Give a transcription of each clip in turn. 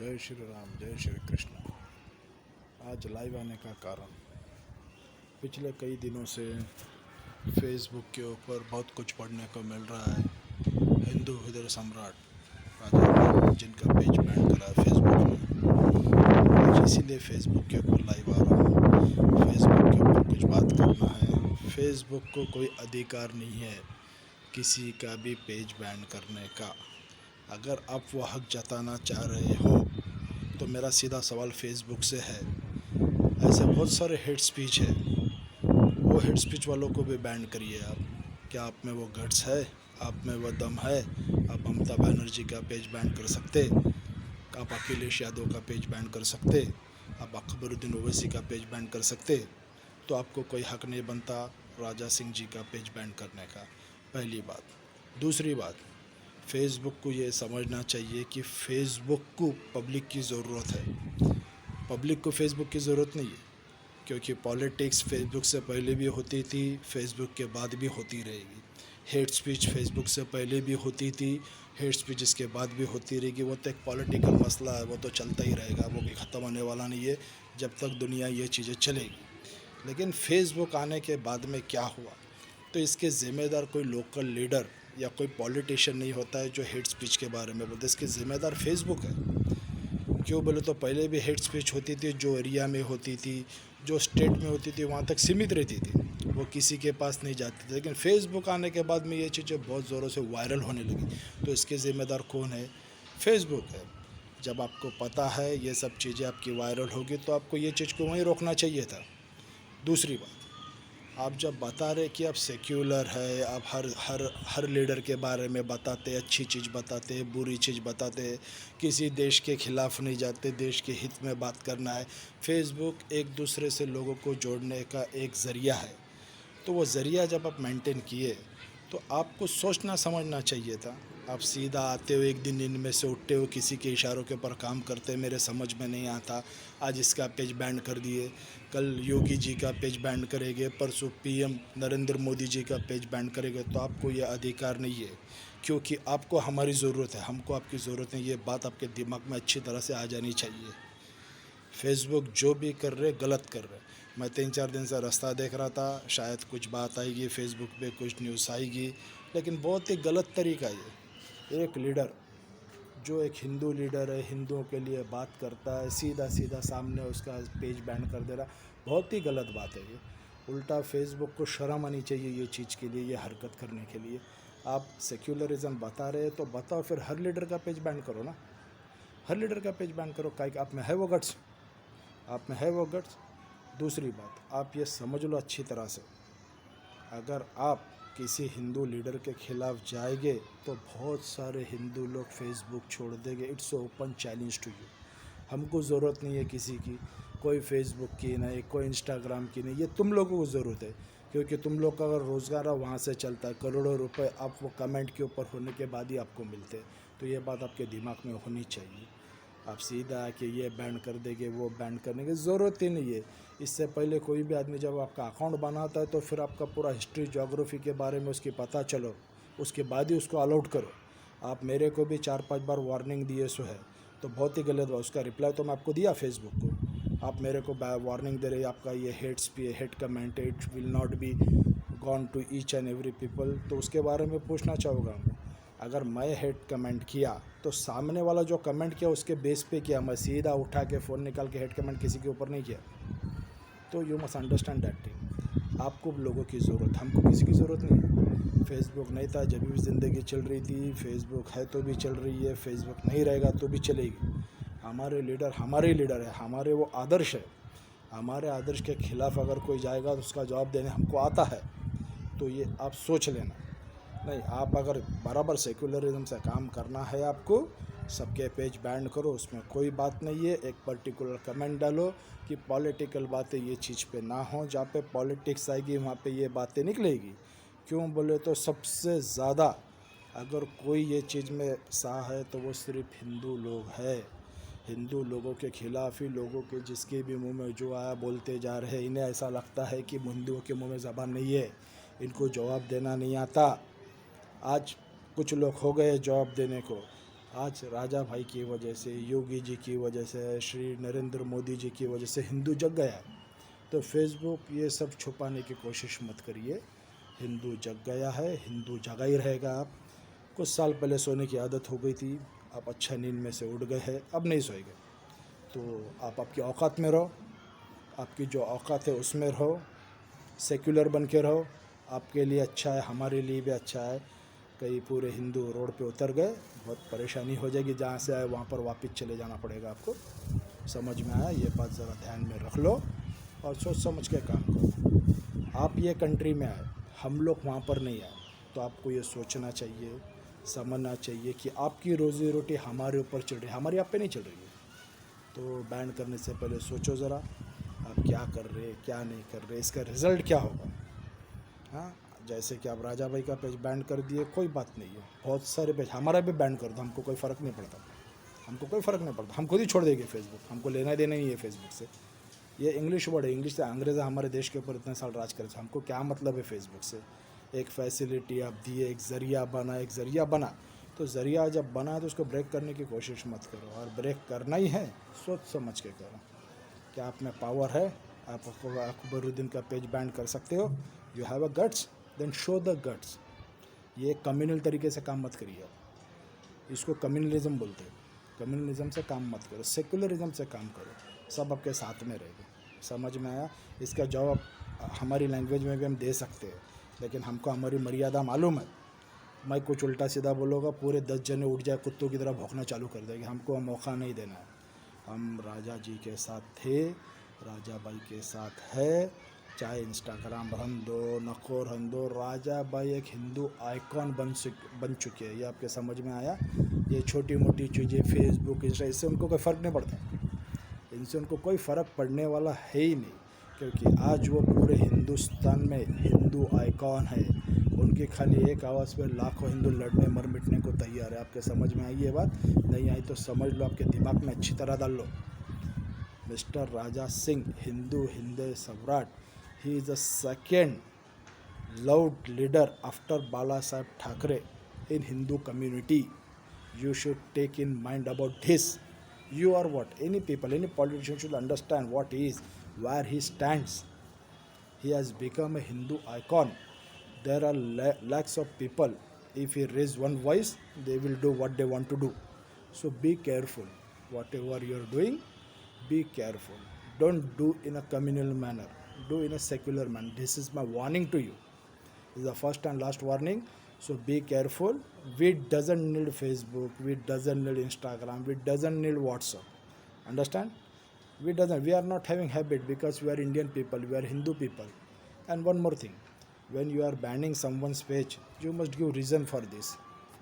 जय श्री राम, जय श्री कृष्ण। आज लाइव आने का कारण, पिछले कई दिनों से फेसबुक के ऊपर बहुत कुछ पढ़ने को मिल रहा है। हिंदू हृदय सम्राट राजा जिनका पेज बैन करा है फेसबुक ने। आज इसीलिए फेसबुक के ऊपर लाइव आ रहा हूँ। फेसबुक के ऊपर कुछ बात करना है। फेसबुक को कोई अधिकार नहीं है किसी का भी पेज बैन करने का। अगर आप वो हक जताना चाह रहे हो तो मेरा सीधा सवाल फेसबुक से है, ऐसे बहुत सारे हेट स्पीच है, वो हेट स्पीच वालों को भी बैन करिए आप। क्या आप में वो गट्स है, आप में वो दम है? आप ममता बनर्जी का पेज बैन कर सकते, आप अखिलेश यादव का पेज बैन कर सकते, आप अकबरुद्दीन ओवैसी का पेज बैन कर सकते, तो आपको कोई हक नहीं बनता राजा सिंह जी का पेज बैन करने का। पहली बात। दूसरी बात, फेसबुक को ये समझना चाहिए कि फेसबुक को पब्लिक की ज़रूरत है। पब्लिक को फेसबुक की ज़रूरत नहीं है, क्योंकि पॉलिटिक्स फेसबुक से पहले भी होती थी, फेसबुक के बाद भी होती रहेगी। हेट स्पीच फेसबुक से पहले भी होती थी, हेट स्पीच इसके बाद भी होती रहेगी। वो तो एक पॉलिटिकल मसला है, वो तो चलता ही रहेगा, वो भी ख़त्म होने वाला नहीं है जब तक दुनिया ये चीज़ें चलेगी। लेकिन फेसबुक आने के बाद में क्या हुआ, तो इसके ज़िम्मेदार कोई लोकल लीडर या कोई पॉलिटिशियन नहीं होता है जो हेट स्पीच के बारे में बोलते। इसके ज़िम्मेदार फेसबुक है। क्यों बोले तो पहले भी हेट स्पीच होती थी, जो एरिया में होती थी, जो स्टेट में होती थी, वहाँ तक सीमित रहती थी, वो किसी के पास नहीं जाती थी। लेकिन फेसबुक आने के बाद में ये चीज़ें बहुत ज़ोरों से वायरल होने लगी। तो इसके ज़िम्मेदार कौन है? फेसबुक है। जब आपको पता है ये सब चीज़ें आपकी वायरल होगी तो आपको ये चीज़ को वहीं रोकना चाहिए था। दूसरी बात, आप जब बता रहे कि आप सेक्युलर है, आप हर लीडर के बारे में बताते, अच्छी चीज़ बताते, बुरी चीज़ बताते, किसी देश के ख़िलाफ़ नहीं जाते, देश के हित में बात करना है। फेसबुक एक दूसरे से लोगों को जोड़ने का एक ज़रिया है। तो वो ज़रिया जब आप मेंटेन किए तो आपको सोचना समझना चाहिए था। आप सीधा आते हो, एक दिन इनमें से उठते हो, किसी के इशारों के ऊपर काम करते, मेरे समझ में नहीं आता, आज इसका पेज बैन कर दिए, कल योगी जी का पेज बैन करेंगे, परसों पीएम नरेंद्र मोदी जी का पेज बैन करेंगे। तो आपको ये अधिकार नहीं है, क्योंकि आपको हमारी ज़रूरत है, हमको आपकी ज़रूरत नहीं। ये बात आपके दिमाग में अच्छी तरह से आ जानी चाहिए। फेसबुक जो भी कर रहे गलत कर रहे। मैं 3-4 दिन से रास्ता देख रहा था, शायद कुछ बात आएगी फेसबुक पे, कुछ न्यूज़ आएगी, लेकिन बहुत ही गलत तरीका ये। एक लीडर जो एक हिंदू लीडर है, हिंदुओं के लिए बात करता है, सीधा सीधा सामने उसका पेज बैन कर दे रहा, बहुत ही गलत बात है ये। उल्टा फेसबुक को शर्म आनी चाहिए ये चीज़ के लिए, ये हरकत करने के लिए। आप सेक्युलरिज्म बता रहे हैं तो बताओ, फिर हर लीडर का पेज बैन करो ना, हर लीडर का पेज बैन करो। काहे आप में है वो गट्स? आप में है वो गट्स? दूसरी बात, आप ये समझ लो अच्छी तरह से, अगर आप किसी हिंदू लीडर के खिलाफ जाएंगे तो बहुत सारे हिंदू लोग फेसबुक छोड़ देंगे। It's open challenge to you. हमको ज़रूरत नहीं है किसी की, कोई फेसबुक की नहीं, कोई इंस्टाग्राम की नहीं, ये तुम लोगों को ज़रूरत है, क्योंकि तुम लोग का अगर रोज़गार वहाँ से चलता है, करोड़ों रुपए आप वो कमेंट के ऊपर होने के बाद ही आपको मिलते हैं। तो ये बात आपके दिमाग में होनी चाहिए। आप सीधा आके ये बैन कर देंगे, वो बैन करने की ज़रूरत ही नहीं है। इससे पहले कोई भी आदमी जब आपका अकाउंट बनाता है तो फिर आपका पूरा हिस्ट्री जोग्राफी के बारे में उसकी पता चलो, उसके बाद ही उसको अलाउड करो। आप मेरे को भी 4-5 बार वार्निंग दिए सो है, तो बहुत ही गलत बात। उसका रिप्लाई तो मैं आपको दिया फेसबुक को। आप मेरे को वार्निंग दे रहे, आपका ये hate comment, it will not be gone to each and every people. तो उसके बारे में पूछना चाहूँगा मैं, अगर मैं हेट कमेंट किया तो सामने वाला जो कमेंट किया उसके बेस पे किया, मैं सीधा उठा के फ़ोन निकाल के हेट कमेंट किसी के ऊपर नहीं किया। तो you must understand that thing. आपको लोगों की ज़रूरत, हमको किसी की ज़रूरत नहीं है। फेसबुक नहीं था जब भी ज़िंदगी चल रही थी, फेसबुक है तो भी चल रही है, फेसबुक नहीं रहेगा तो भी चलेगी। हमारे लीडर हमारे लीडर है, हमारे वो आदर्श है। हमारे आदर्श के ख़िलाफ़ अगर कोई जाएगा तो उसका जवाब देने हमको आता है। तो ये आप सोच लेना। नहीं, आप अगर बराबर सेक्युलरिज्म से काम करना है, आपको सबके पेज बैन करो, उसमें कोई बात नहीं है। एक पर्टिकुलर कमेंट डालो कि पॉलिटिकल बातें ये चीज़ पे ना हो, जहाँ पे पॉलिटिक्स आएगी वहाँ पे ये बातें निकलेगी। क्यों बोले तो सबसे ज़्यादा अगर कोई ये चीज़ में सा है तो वो सिर्फ हिंदू लोग है। हिंदू लोगों के खिलाफ ही लोगों के जिसके भी मुंह में जो आया बोलते जा रहे हैं। इन्हें ऐसा लगता है कि हिंदुओं के मुंह में ज़बान नहीं है, इनको जवाब देना नहीं आता। आज कुछ लोग हो गए जवाब देने को, आज राजा भाई की वजह से, योगी जी की वजह से, श्री नरेंद्र मोदी जी की वजह से हिंदू जग गया है। तो फेसबुक ये सब छुपाने की कोशिश मत करिए। हिंदू जग गया है, हिंदू जगा ही रहेगा। आप कुछ साल पहले सोने की आदत हो गई थी, आप अच्छा नींद में से उठ गए हैं, अब नहीं सोएंगे। तो आप आपकी औकात में रहो, आपकी जो औकात है उसमें रहो, सेक्युलर बन के रहो। आपके लिए अच्छा है, हमारे लिए भी अच्छा है। कई पूरे हिंदू रोड पे उतर गए, बहुत परेशानी हो जाएगी। जहाँ से आए वहाँ पर वापस चले जाना पड़ेगा आपको। समझ में आया? ये बात ज़रा ध्यान में रख लो और सोच समझ के काम करो। आप ये कंट्री में आए, हम लोग वहाँ पर नहीं आए, तो आपको ये सोचना चाहिए, समझना चाहिए कि आपकी रोज़ी रोटी हमारे ऊपर चल रही है, हमारी आप पे नहीं चल रही है। तो बैन करने से पहले सोचो ज़रा, आप क्या कर रहे, क्या नहीं कर रहे, इसका रिज़ल्ट क्या होगा। हाँ, जैसे कि आप राजा भाई का पेज बैन कर दिए, कोई बात नहीं है, बहुत सारे पेज हमारा भी बैन कर दो, हमको कोई फ़र्क नहीं पड़ता। हमको कोई फ़र्क नहीं पड़ता, हम खुद ही छोड़ देंगे फेसबुक, हमको लेना देना ही है फेसबुक से। ये इंग्लिश वर्ड है, इंग्लिश से अंग्रेज़ हमारे देश के ऊपर इतने साल राज करे, हमको क्या मतलब है फेसबुक से। एक फैसिलिटी आप दिए, एक ज़रिया बना, एक ज़रिया बना, तो ज़रिया जब बना तो उसको ब्रेक करने की कोशिश मत करो। और ब्रेक करना ही है, सोच समझ के करो। क्या आप में पावर है? आप अकबरुद्दीन का पेज बैन कर सकते हो? You have a guts, then show the guts. ये कम्युनल तरीके से काम मत करिए आप। इसको कम्युनलिज्म बोलते हैं। कम्युनलिज्म से काम मत करो, सेकुलरिज्म से काम करो, सब आपके साथ में रहेगा। समझ में आया? इसका जवाब हमारी लैंग्वेज में भी हम दे सकते हैं, लेकिन हमको हमारी मर्यादा मालूम है। मैं कुछ उल्टा सीधा बोलूँगा, पूरे 10 जने उठ जाए, कुत्तों की तरह भौंकना चालू कर देंगे। हमको मौका नहीं देना है। हम राजा जी के साथ थे, राजा भाई के साथ है, चाहे इंस्टाग्राम रन दो, नकोर रन दो। राजा भाई एक हिंदू आइकॉन बन चुके हैं। ये आपके समझ में आया? ये छोटी मोटी चीज़ें फेसबुक, इंस्टा, इससे उनको कोई फ़र्क नहीं पड़ता। इनसे उनको कोई फ़र्क पड़ने वाला है ही नहीं, क्योंकि आज वो पूरे हिंदुस्तान में हिंदू आइकॉन है। उनकी खाली एक आवाज़ पर लाखों हिंदू लड़ने मर मिटने को तैयार है। आपके समझ में आई ये बात? नहीं आई तो समझ लो, आपके दिमाग में अच्छी तरह डाल लो। मिस्टर राजा सिंह, हिंदू हिंदू सम्राट, he is the second loved leader after Bala Saheb Thackeray in Hindu community. You should take in mind about this. You or what? Any people, any politician should understand what he is, where he stands. He has become a Hindu icon. There are lakhs of people. If he raise one voice, they will do what they want to do. So be careful. Whatever you are doing, be careful. Don't do in a communal manner. Do in a secular manner. This is my warning to you. This is the first and last warning. So be careful. We doesn't need Facebook. We doesn't need Instagram. We doesn't need WhatsApp. Understand? We are not having habit because we are Indian people. We are Hindu people. And one more thing. When you are banning someone's page, you must give reason for this.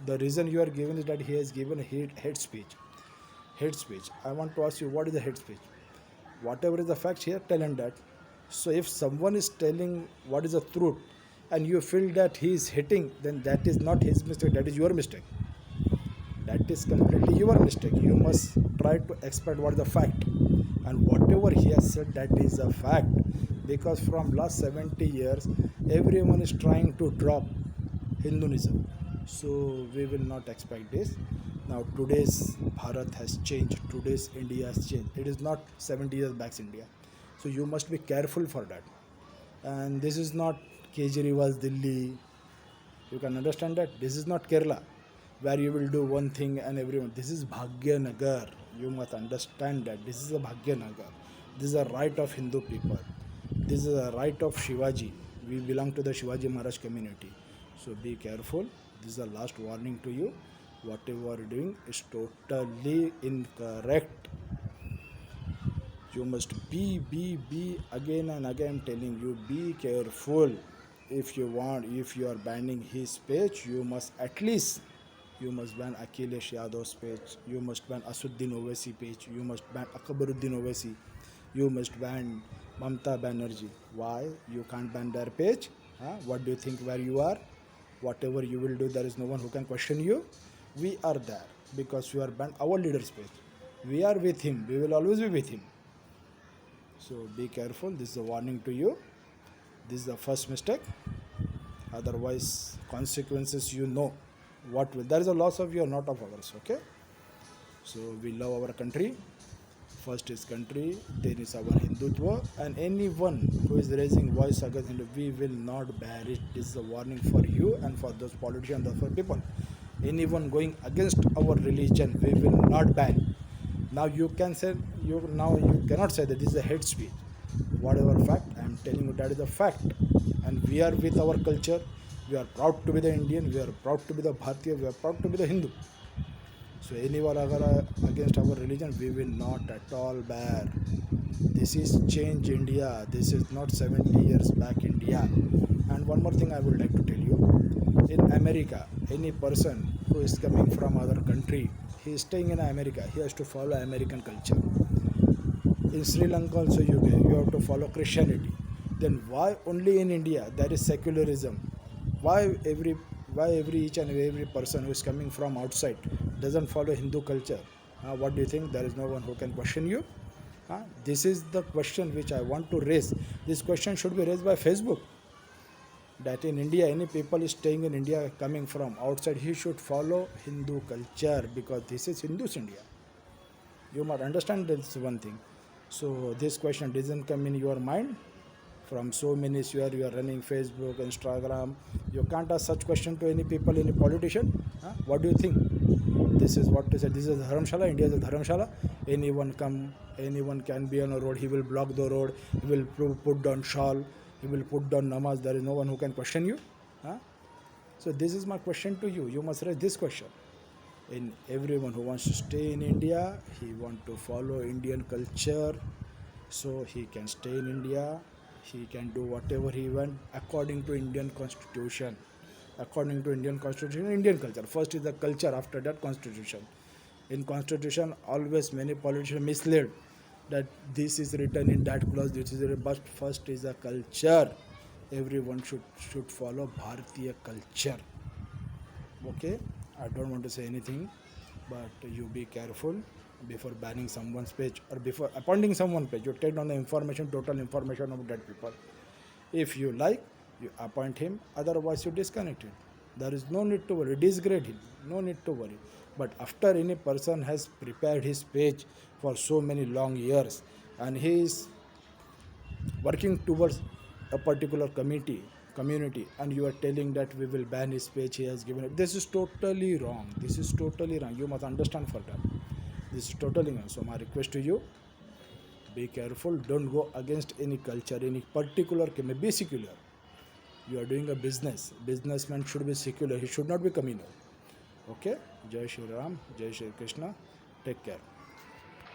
The reason you are given is that he has given hate speech. Hate speech. I want to ask you, what is the hate speech? Whatever is the facts here, tell him that. So if someone is telling what is the truth and you feel that he is hitting, then that is not his mistake, that is your mistake. That is completely your mistake. You must try to expect what is the fact. And whatever he has said, that is a fact. Because from last 70 years, everyone is trying to drop Hinduism. So we will not expect this. Now today's Bharat has changed. Today's India has changed. It is not 70 years back India. So you must be careful for that. And this is not Kejriwal's Delhi. You can understand that this is not Kerala, where you will do one thing and everyone. This is Bhagyanagar. You must understand that this is a Bhagyanagar. This is a right of Hindu people. This is a right of Shivaji. We belong to the Shivaji Maharaj community. So be careful. This is the last warning to you. Whatever you are doing is totally incorrect. You must be again and again telling you, be careful. If you are banning his page, you must at least, you must ban Akhilesh Yadav's page, you must ban Asuddin Owaisi page, you must ban Akbaruddin Owaisi, you must ban Mamta Banerjee. Why you can't ban their page? What do you think where you are? Whatever you will do, there is no one who can question you. We are there because you are banned our leader's page. We are with him. We will always be with him. So be careful. This is a warning to you. This is the first mistake. Otherwise, consequences, you know what will. There is a loss of your, not of ours. Okay. So we love our country. First is country, then is our Hindutva, and anyone who is raising voice against Hindu, we will not bear it. This is a warning for you and for those politicians and for people. Anyone going against our religion, we will not ban. Now you can say you cannot say that this is a hate speech. Whatever fact, I am telling you that is a fact, and we are with our culture. We are proud to be the Indian. We are proud to be the Bharatiya. We are proud to be the Hindu. So anyone against our religion, we will not at all bear. This is change India. This is not 70 years back India. And one more thing I would like to tell you. In America, any person who is coming from other country, he is staying in America, he has to follow American culture. In Sri Lanka also you have to follow Christianity. Then why only in India there is secularism? Why every each and every person who is coming from outside doesn't follow Hindu culture? What do you think? There is no one who can question you? This is the question which I want to raise. This question should be raised by Facebook. That in India, any people is staying in India coming from outside, he should follow Hindu culture because this is Hindu's India. You must understand this one thing. So this question doesn't come in your mind. From so many years you are running Facebook, Instagram. You can't ask such question to any people, any politician. What do you think? This is what to say. This is Dharamshala. India is a Dharamshala. Anyone can be on a road. He will block the road. He will put down shawl. He will put down namaz. There is no one who can question you. So this is my question to you. You must raise this question. In everyone who wants to stay in India, he want to follow Indian culture, so he can stay in India. He can do whatever he wants according to Indian Constitution. According to Indian Constitution, Indian culture. First is the culture, after that Constitution. In Constitution, always many politicians mislead that this is written in that clause, this is written, but first is the culture. Everyone should follow Bharatiya culture. Okay, I don't want to say anything, but you be careful before banning someone's page or before appointing someone's page. You take down the information, total information of that people. If you like, you appoint him, otherwise you disconnect it. There is no need to worry, disgrade him, no need to worry. But after any person has prepared his page for so many long years and he is working towards a particular community, and you are telling that we will ban his page, he has given it, this is totally wrong. This is totally wrong. You must understand for that. This is totally wrong. So my request to you, be careful. Don't go against any culture, any particular. Be secular. You are doing a business. Businessman should be secular. He should not be communal. Okay. Jai Shri Ram. Jai Shri Krishna. Take care.